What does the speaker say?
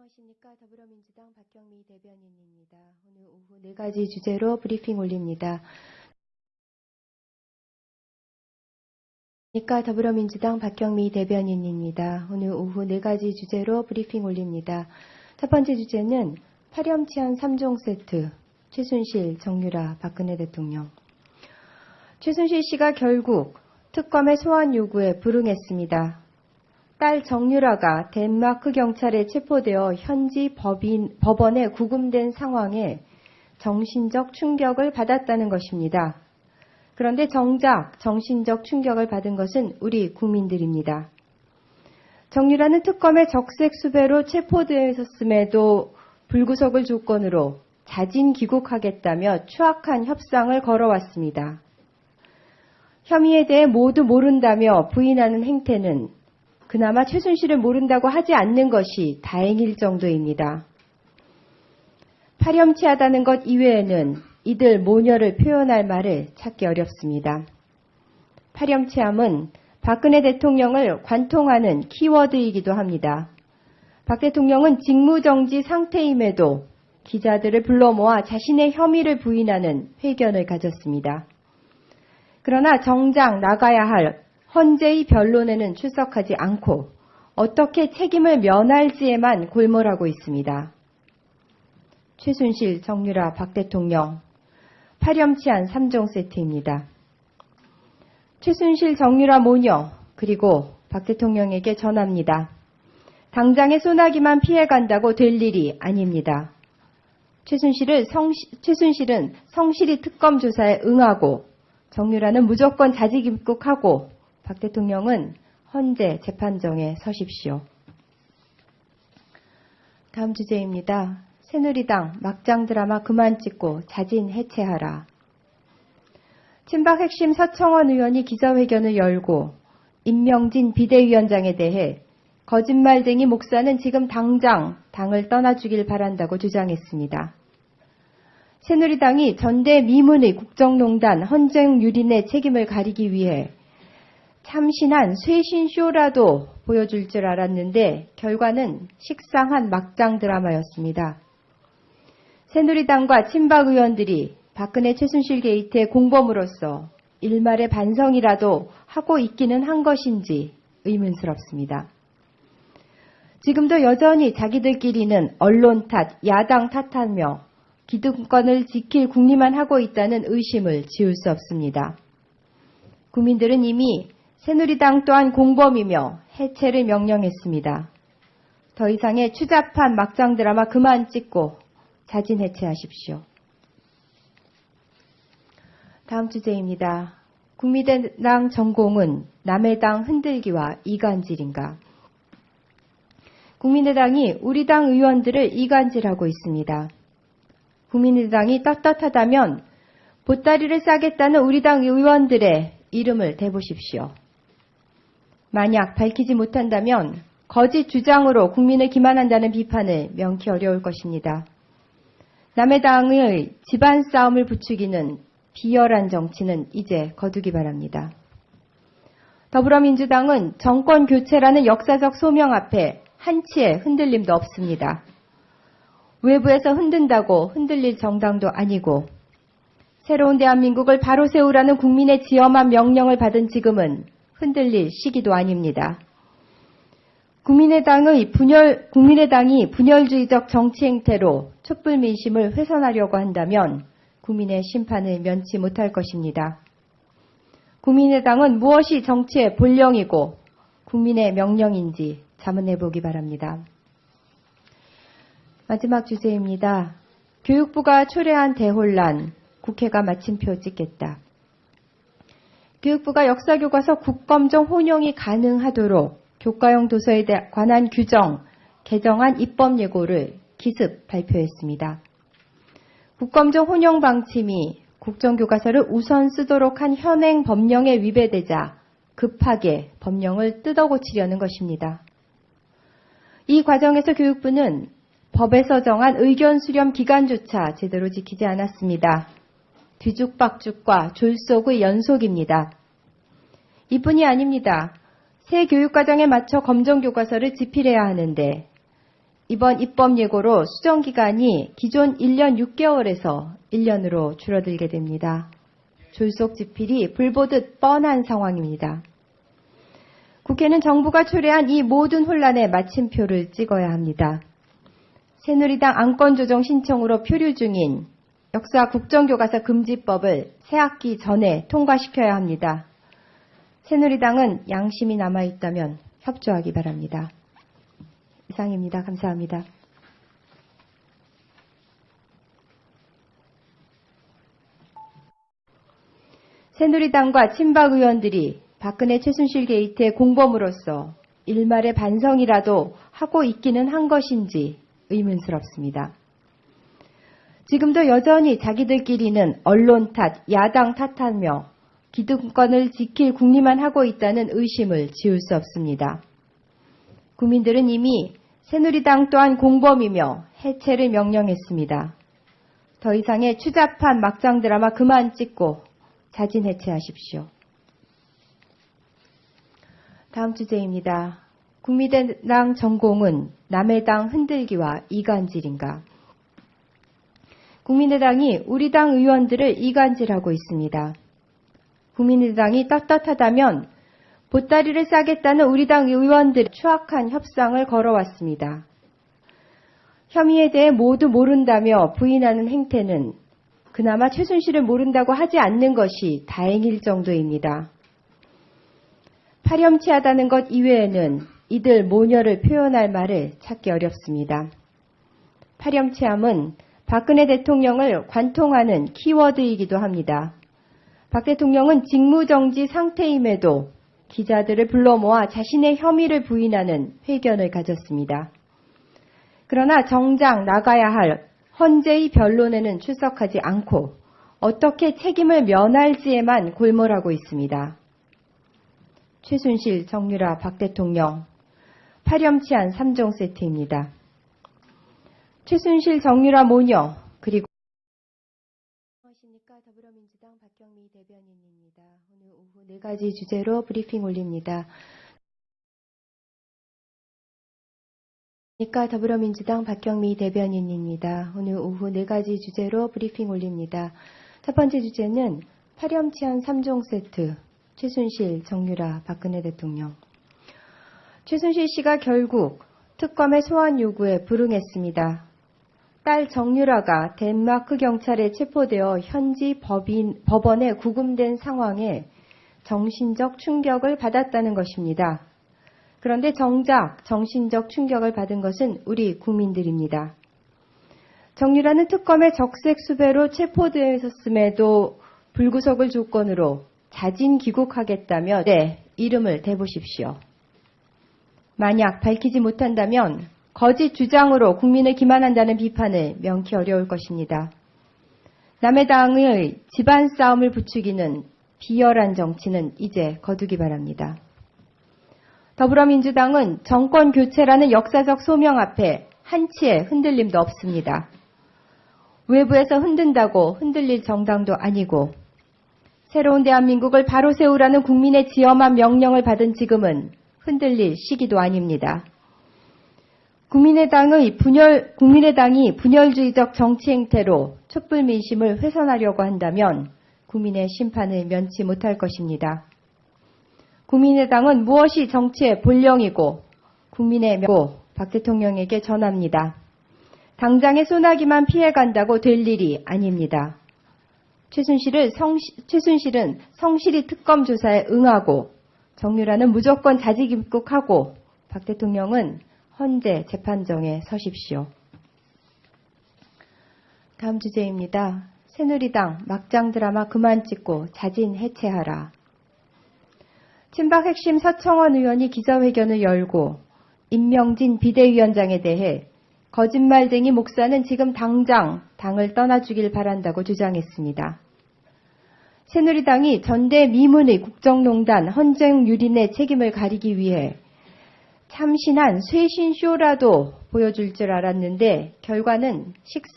안녕하십니까. 더불어민주당 박경미 대변인입니다. 오늘 오후 4가지 주제로 브리핑 올립니다. 더불어민주당 박경미 대변인입니다. 오늘 오후 4가지 주제로 브리핑 올립니다. 첫 번째 주제는 파렴치한 3종 세트, 최순실, 정유라, 박근혜 대통령. 최순실 씨가 결국 특검의 소환 요구에 불응했습니다. 딸 정유라가 덴마크 경찰에 체포되어 현지 법원에 구금된 상황에 정신적 충격을 받았다는 것입니다. 그런데 정작 정신적 충격을 받은 것은 우리 국민들입니다. 정유라는 특검의 적색 수배로 체포되었음에도 불구속을 조건으로 자진 귀국하겠다며 추악한 협상을 걸어왔습니다. 혐의에 대해 모두 모른다며 부인하는 행태는 그나마 최순실을 모른다고 하지 않는 것이 다행일 정도입니다. 파렴치하다는 것 이외에는 이들 모녀를 표현할 말을 찾기 어렵습니다. 파렴치함은 박근혜 대통령을 관통하는 키워드이기도 합니다. 박 대통령은 직무정지 상태임에도 기자들을 불러 모아 자신의 혐의를 부인하는 회견을 가졌습니다. 그러나 정작 나가야 할 헌재의 변론에는 출석하지 않고 어떻게 책임을 면할지에만 골몰하고 있습니다. 최순실, 정유라, 박 대통령, 파렴치한 3종 세트입니다. 최순실, 정유라 모녀, 그리고 박 대통령에게 전합니다. 당장의 소나기만 피해간다고 될 일이 아닙니다. 최순실은 성실히 특검 조사에 응하고 정유라는 무조건 자직 입국하고 박 대통령은 헌재 재판정에 서십시오. 다음 주제입니다. 새누리당 막장 드라마 그만 찍고 자진 해체하라. 친박 핵심 서청원 의원이 기자회견을 열고 임명진 비대위원장에 대해 거짓말쟁이 목사는 지금 당장 당을 떠나주길 바란다고 주장했습니다. 새누리당이 전대미문의 국정농단 헌정유린의 책임을 가리기 위해 참신한 쇄신쇼라도 보여줄 줄 알았는데 결과는 식상한 막장 드라마였습니다. 새누리당과 친박 의원들이 박근혜 최순실 게이트의 공범으로서 일말의 반성이라도 하고 있기는 한 것인지 의문스럽습니다. 지금도 여전히 자기들끼리는 언론 탓, 야당 탓하며 기득권을 지킬 궁리만 하고 있다는 의심을 지울 수 없습니다. 국민들은 이미 새누리당 또한 공범이며 해체를 명령했습니다. 더 이상의 추잡한 막장 드라마 그만 찍고 자진 해체하십시오. 다음 주제입니다. 국민의당 전공은 남의 당 흔들기와 이간질인가? 국민의당이 우리 당 의원들을 이간질하고 있습니다. 국민의당이 떳떳하다면 보따리를 싸겠다는 우리 당 의원들의 이름을 대보십시오. 만약 밝히지 못한다면 거짓 주장으로 국민을 기만한다는 비판을 명키 어려울 것입니다. 남의 당의 집안 싸움을 부추기는 비열한 정치는 이제 거두기 바랍니다. 더불어민주당은 정권 교체라는 역사적 소명 앞에 한치의 흔들림도 없습니다. 외부에서 흔든다고 흔들릴 정당도 아니고 새로운 대한민국을 바로 세우라는 국민의 지엄한 명령을 받은 지금은 흔들릴 시기도 아닙니다. 국민의당이 분열주의적 정치 행태로 촛불 민심을 훼손하려고 한다면 국민의 심판을 면치 못할 것입니다. 국민의당은 무엇이 정치의 본령이고 국민의 명령인지 자문해보기 바랍니다. 마지막 주제입니다. 교육부가 초래한 대혼란, 국회가 마침표 찍겠다. 교육부가 역사교과서 국검정 혼용이 가능하도록 교과형 도서에 관한 규정, 개정안 입법 예고를 기습 발표했습니다. 국검정 혼용 방침이 국정교과서를 우선 쓰도록 한 현행 법령에 위배되자 급하게 법령을 뜯어고치려는 것입니다. 이 과정에서 교육부는 법에서 정한 의견 수렴 기간조차 제대로 지키지 않았습니다. 뒤죽박죽과 졸속의 연속입니다. 이뿐이 아닙니다. 새 교육과정에 맞춰 검정교과서를 집필해야 하는데 이번 입법 예고로 수정 기간이 기존 1년 6개월에서 1년으로 줄어들게 됩니다. 졸속 집필이 불보듯 뻔한 상황입니다. 국회는 정부가 초래한 이 모든 혼란에 마침표를 찍어야 합니다. 새누리당 안건조정 신청으로 표류 중인 역사 국정교과서 금지법을 새학기 전에 통과시켜야 합니다. 새누리당은 양심이 남아있다면 협조하기 바랍니다. 이상입니다. 감사합니다. 새누리당과 친박 의원들이 박근혜 최순실 게이트의 공범으로서 일말의 반성이라도 하고 있기는 한 것인지 의문스럽습니다. 지금도 여전히 자기들끼리는 언론 탓, 야당 탓하며 기득권을 지킬 궁리만 하고 있다는 의심을 지울 수 없습니다. 국민들은 이미 새누리당 또한 공범이며 해체를 명령했습니다. 더 이상의 추잡한 막장 드라마 그만 찍고 자진 해체하십시오. 다음 주제입니다. 국민의당 전공은 남의 당 흔들기와 이간질인가? 국민의당이 우리 당 의원들을 이간질하고 있습니다. 국민의당이 떳떳하다면 보따리를 싸겠다는 우리 당 의원들의 추악한 협상을 걸어왔습니다. 혐의에 대해 모두 모른다며 부인하는 행태는 그나마 최순실을 모른다고 하지 않는 것이 다행일 정도입니다. 파렴치하다는 것 이외에는 이들 모녀를 표현할 말을 찾기 어렵습니다. 파렴치함은 박근혜 대통령을 관통하는 키워드이기도 합니다. 박 대통령은 직무정지 상태임에도 기자들을 불러 모아 자신의 혐의를 부인하는 회견을 가졌습니다. 그러나 정작 나가야 할 헌재의 변론에는 출석하지 않고 어떻게 책임을 면할지에만 골몰하고 있습니다. 최순실, 정유라, 박 대통령, 파렴치한 3종 세트입니다. 최순실, 정유라 모녀, 그리고 안녕하십니까. 더불어민주당 박경미 대변인입니다. 오늘 오후 4가지 주제로 브리핑 올립니다. 더불어민주당 박경미 대변인입니다. 오늘 오후 4가지 주제로 브리핑 올립니다. 첫 번째 주제는 파렴치한 3종 세트, 최순실, 정유라, 박근혜 대통령. 최순실 씨가 결국 특검의 소환 요구에 불응했습니다. 딸 정유라가 덴마크 경찰에 체포되어 현지 법원에 구금된 상황에 정신적 충격을 받았다는 것입니다. 그런데 정작 정신적 충격을 받은 것은 우리 국민들입니다. 정유라는 특검의 적색 수배로 체포되었음에도 불구속을 조건으로 자진 귀국하겠다며 이름을 대보십시오. 만약 밝히지 못한다면 거짓 주장으로 국민을 기만한다는 비판을 명키 어려울 것입니다. 남의 당의 집안 싸움을 부추기는 비열한 정치는 이제 거두기 바랍니다. 더불어민주당은 정권 교체라는 역사적 소명 앞에 한치의 흔들림도 없습니다. 외부에서 흔든다고 흔들릴 정당도 아니고 새로운 대한민국을 바로 세우라는 국민의 지엄한 명령을 받은 지금은 흔들릴 시기도 아닙니다. 국민의당이 분열주의적 정치 행태로 촛불 민심을 훼손하려고 한다면 국민의 심판을 면치 못할 것입니다. 국민의당은 무엇이 정치의 본령이고 국민의 명고 박 대통령에게 전합니다. 당장의 소나기만 피해간다고 될 일이 아닙니다. 최순실은 성실히 특검 조사에 응하고 정유라는 무조건 자직 입국하고 박 대통령은 헌재 재판정에 서십시오. 다음 주제입니다. 새누리당 막장 드라마 그만 찍고 자진 해체하라. 친박 핵심 서청원 의원이 기자회견을 열고 임명진 비대위원장에 대해 거짓말쟁이 목사는 지금 당장 당을 떠나주길 바란다고 주장했습니다. 새누리당이 전대미문의 국정농단 헌정유린의 책임을 가리기 위해 참신한 쇄신쇼라도 보여줄 줄 알았는데 결과는 식사